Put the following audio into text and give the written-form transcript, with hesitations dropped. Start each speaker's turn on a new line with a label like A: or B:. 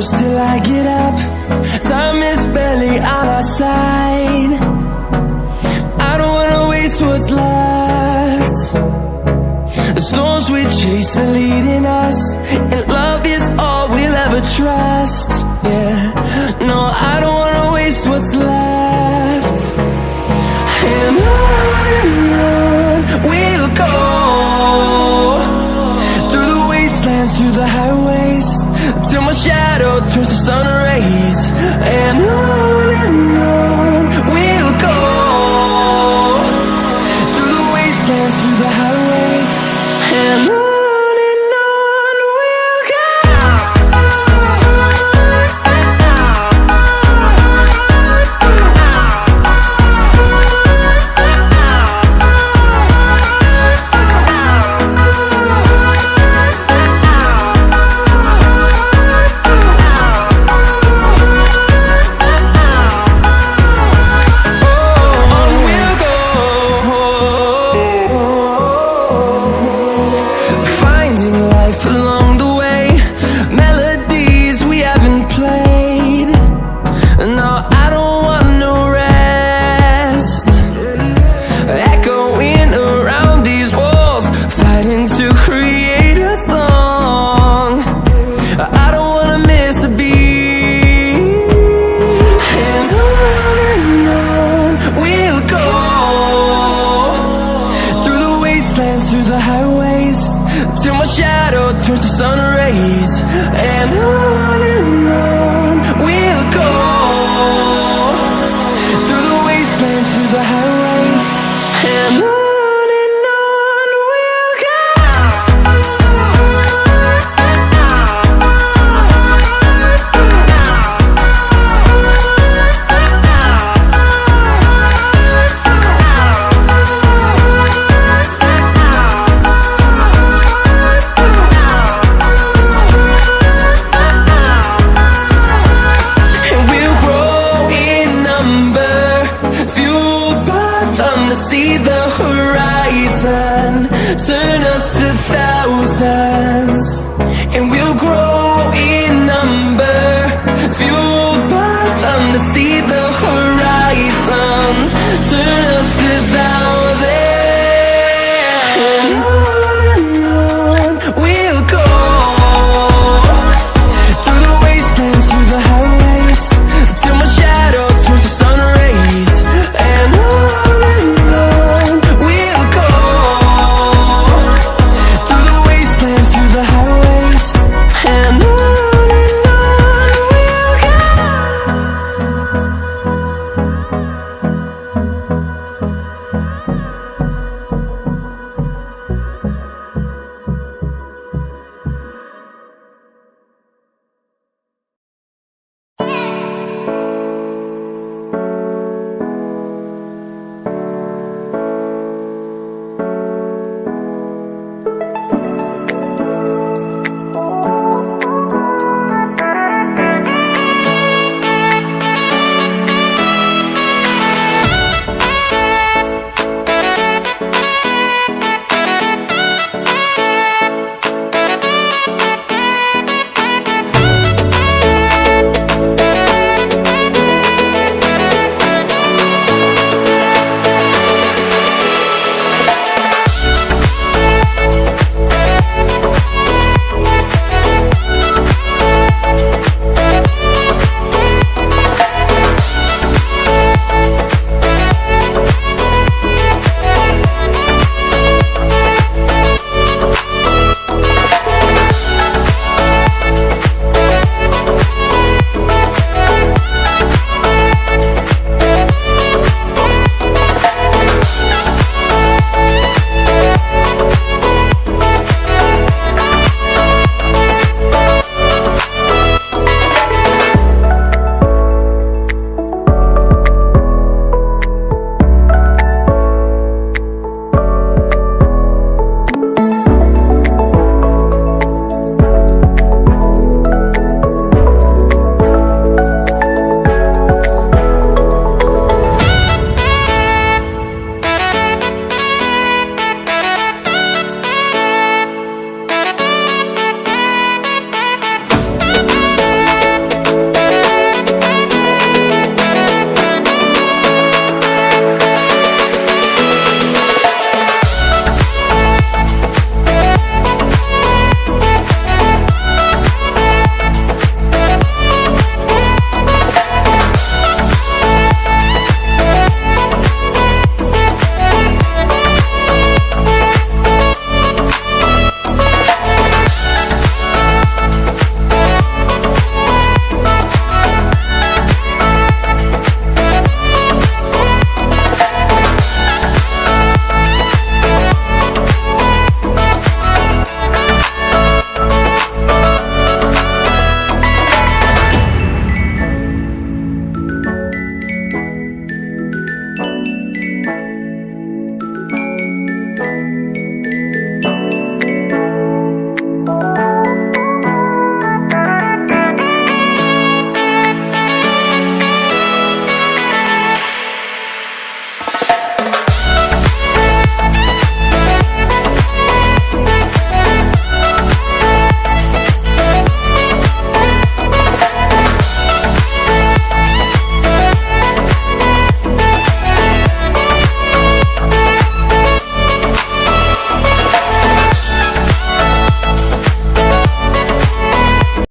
A: push till I get up. Time is barely on our side. I don't wanna waste what's left. The storms we chase are leading us, and love is all we'll ever trust. Yeah, no, I don't wanna waste what's left. And on we'll go, through the wastelands, through the highways, till my shadow turns to sun rays. And on we'll go, through the wastelands, through the highways, and on we'll go. Through the highways, till my shadow turns to sun rays. And on we'll go, through the wastelands, through the highways, and on we'll go. See the horizon, turn us to thousands, and we'll grow in number, fueled by them to see the